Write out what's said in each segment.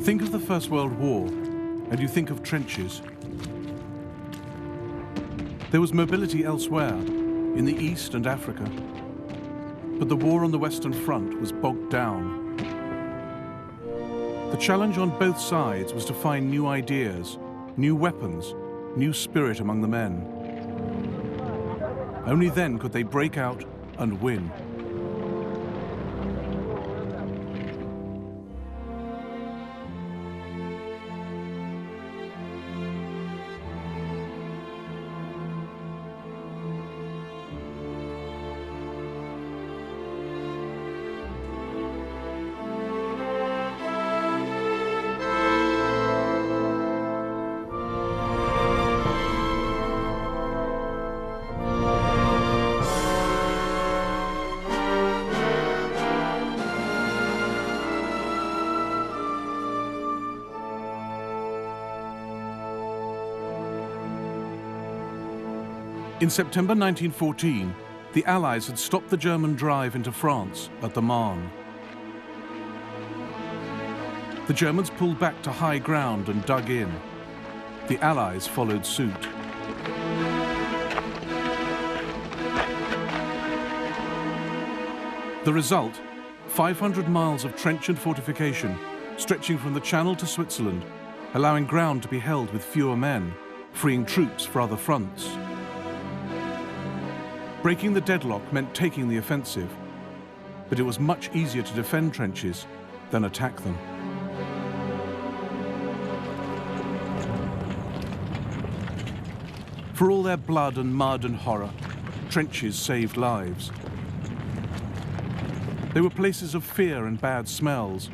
Think of the First World War, and you think of trenches. There was mobility elsewhere, in the East and Africa, but the war on the Western Front was bogged down. The challenge on both sides was to find new ideas, new weapons, new spirit among the men. Only then could they break out and win. In September 1914, the Allies had stopped the German drive into France at the Marne. The Germans pulled back to high ground and dug in. The Allies followed suit. The result, 500 miles of trench and fortification, stretching from the Channel to Switzerland, allowing ground to be held with fewer men, freeing troops for other fronts. Breaking the deadlock meant taking the offensive, but it was much easier to defend trenches than attack them. For all their blood and mud and horror, trenches saved lives. They were places of fear and bad smells,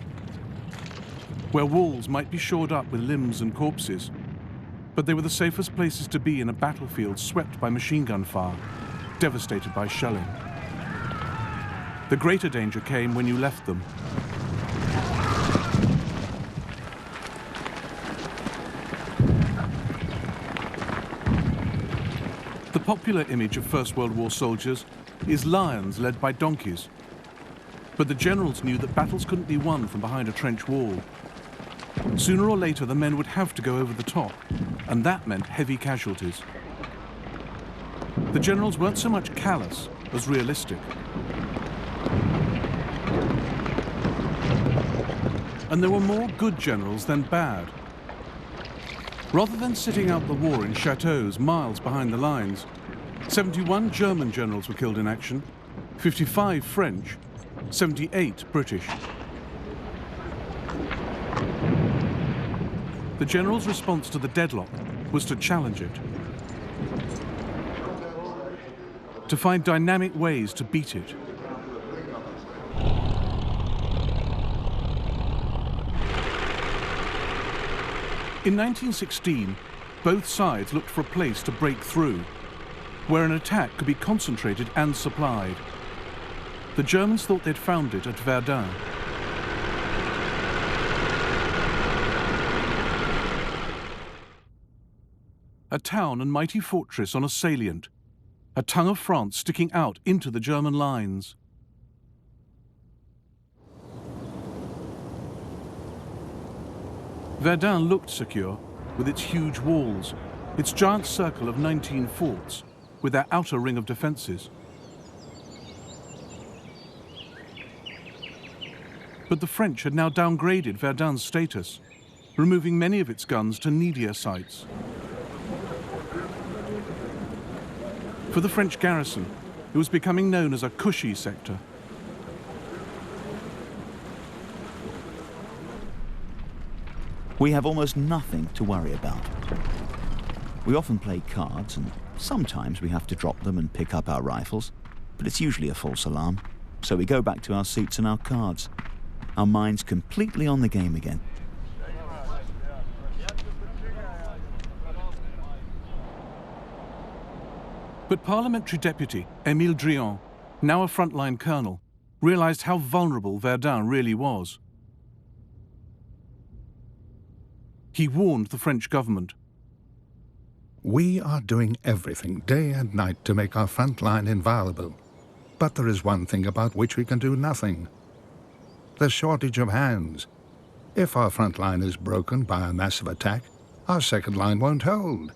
where walls might be shored up with limbs and corpses, but they were the safest places to be in a battlefield swept by machine gun fire, devastated by shelling. The greater danger came when you left them. The popular image of First World War soldiers is lions led by donkeys. But the generals knew that battles couldn't be won from behind a trench wall. Sooner or later, the men would have to go over the top, and that meant heavy casualties. The generals weren't so much callous as realistic. And there were more good generals than bad. Rather than sitting out the war in chateaus miles behind the lines, 71 German generals were killed in action, 55 French, 78 British. The general's response to the deadlock was to challenge it, to find dynamic ways to beat it. In 1916, both sides looked for a place to break through, where an attack could be concentrated and supplied. The Germans thought they'd found it at Verdun. A town and mighty fortress on a salient, a tongue of France sticking out into the German lines. Verdun looked secure, with its huge walls, its giant circle of 19 forts, with their outer ring of defences. But the French had now downgraded Verdun's status, removing many of its guns to needier sites. For the French garrison, it was becoming known as a cushy sector. We have almost nothing to worry about. We often play cards, and sometimes we have to drop them and pick up our rifles, but it's usually a false alarm. So we go back to our seats and our cards, our minds completely on the game again. But Parliamentary Deputy Émile Drian, now a frontline colonel, realised how vulnerable Verdun really was. He warned the French government. We are doing everything day and night to make our front line inviolable. But there is one thing about which we can do nothing. The shortage of hands. If our front line is broken by a massive attack, our second line won't hold.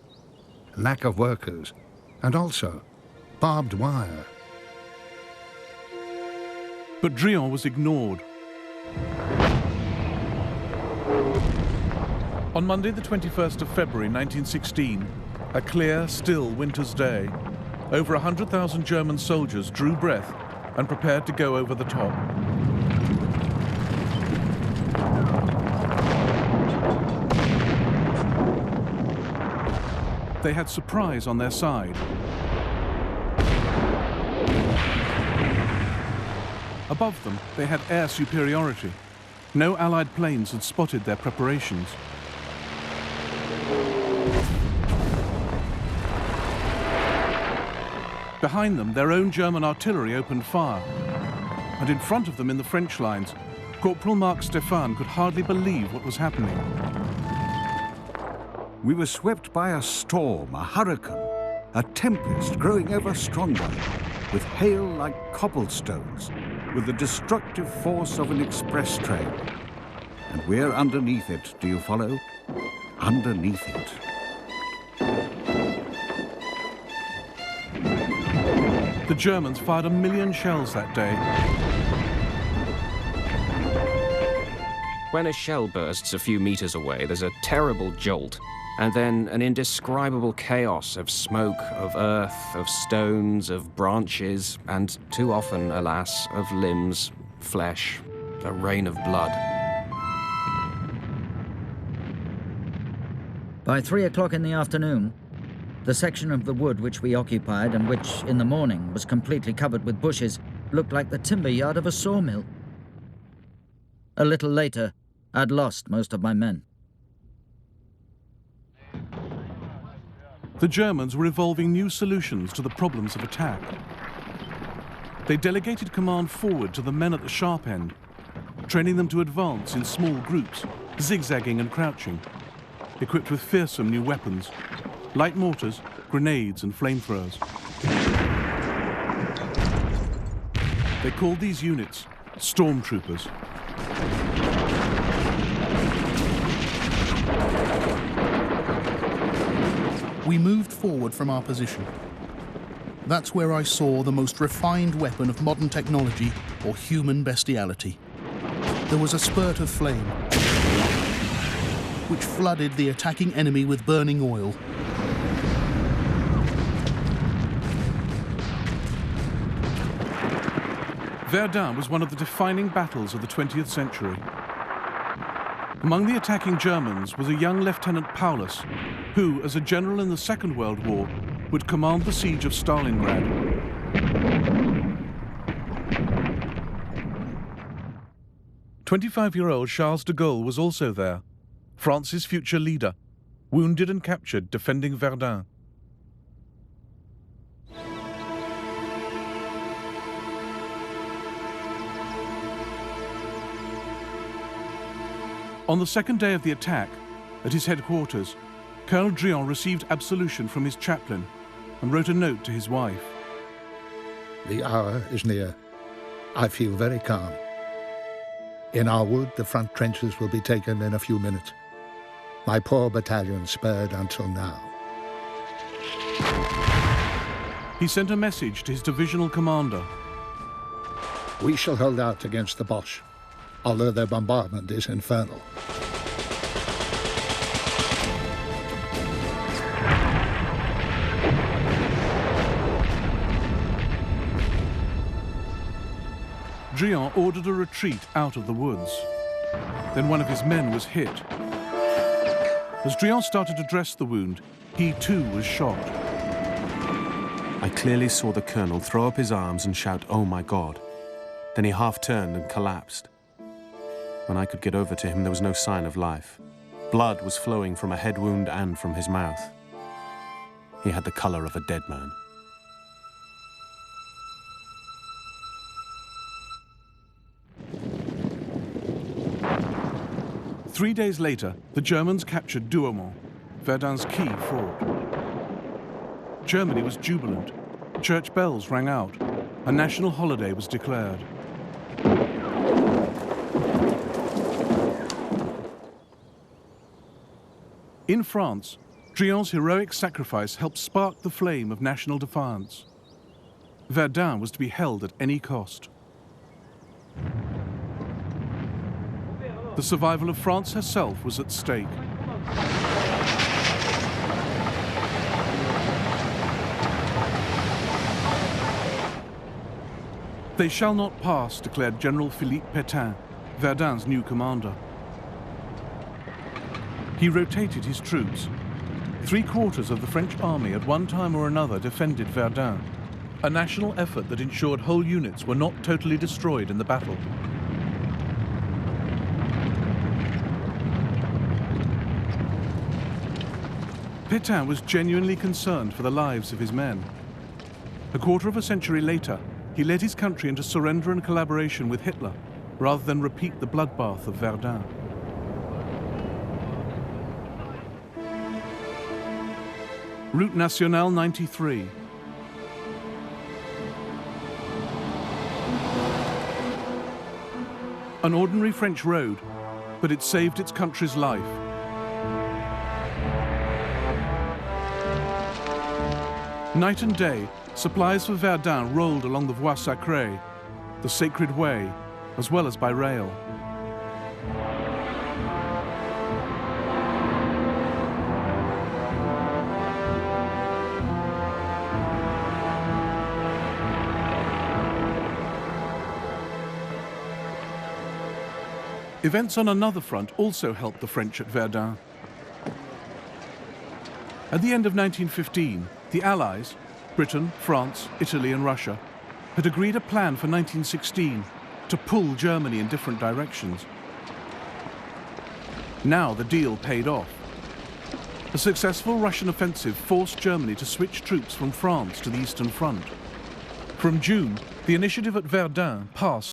Lack of workers, and also barbed wire. But Drian was ignored. On Monday, the 21st of February 1916, a clear, still winter's day, over 100,000 German soldiers drew breath and prepared to go over the top. They had surprise on their side. Above them, they had air superiority. No Allied planes had spotted their preparations. Behind them, their own German artillery opened fire. And in front of them in the French lines, Corporal Marc Stéphane could hardly believe what was happening. We were swept by a storm, a hurricane, a tempest growing ever stronger, with hail like cobblestones, with the destructive force of an express train. And we're underneath it, do you follow? Underneath it. The Germans fired 1 million shells that day. When a shell bursts a few meters away, there's a terrible jolt, and then an indescribable chaos of smoke, of earth, of stones, of branches, and too often, alas, of limbs, flesh, a rain of blood. By 3 o'clock in the afternoon, the section of the wood which we occupied and which, in the morning, was completely covered with bushes, looked like the timber yard of a sawmill. A little later, I'd lost most of my men. The Germans were evolving new solutions to the problems of attack. They delegated command forward to the men at the sharp end, training them to advance in small groups, zigzagging and crouching, equipped with fearsome new weapons, light mortars, grenades and flamethrowers. They called these units stormtroopers. We moved forward from our position. That's where I saw the most refined weapon of modern technology or human bestiality. There was a spurt of flame, which flooded the attacking enemy with burning oil. Verdun was one of the defining battles of the 20th century. Among the attacking Germans was a young Lieutenant Paulus, who, as a general in the Second World War, would command the siege of Stalingrad. "25-year-old Charles de Gaulle was also there, France's future leader, wounded and captured defending Verdun. On the second day of the attack, at his headquarters, Colonel Drian received absolution from his chaplain and wrote a note to his wife. The hour is near. I feel very calm. In our wood, the front trenches will be taken in a few minutes. My poor battalion spared until now. He sent a message to his divisional commander. We shall hold out against the Boche, although their bombardment is infernal. Drian ordered a retreat out of the woods. Then one of his men was hit. As Drian started to dress the wound, he too was shot. I clearly saw the colonel throw up his arms and shout, "Oh my God." Then he half turned and collapsed. When I could get over to him, there was no sign of life. Blood was flowing from a head wound and from his mouth. He had the color of a dead man. Three days later, the Germans captured Douaumont, Verdun's key fort. Germany was jubilant. Church bells rang out. A national holiday was declared. In France, Drion's heroic sacrifice helped spark the flame of national defiance. Verdun was to be held at any cost. The survival of France herself was at stake. They shall not pass, declared General Philippe Pétain, Verdun's new commander. He rotated his troops. 3/4 of the French army at one time or another defended Verdun, a national effort that ensured whole units were not totally destroyed in the battle. Pétain was genuinely concerned for the lives of his men. A quarter of a century later, he led his country into surrender and collaboration with Hitler, rather than repeat the bloodbath of Verdun. Route Nationale 93. An ordinary French road, but it saved its country's life. Night and day, supplies for Verdun rolled along the Voie Sacrée, the sacred way, as well as by rail. Events on another front also helped the French at Verdun. At the end of 1915, the Allies, Britain, France, Italy and Russia, had agreed a plan for 1916 to pull Germany in different directions. Now the deal paid off. A successful Russian offensive forced Germany to switch troops from France to the Eastern Front. From June, the initiative at Verdun passed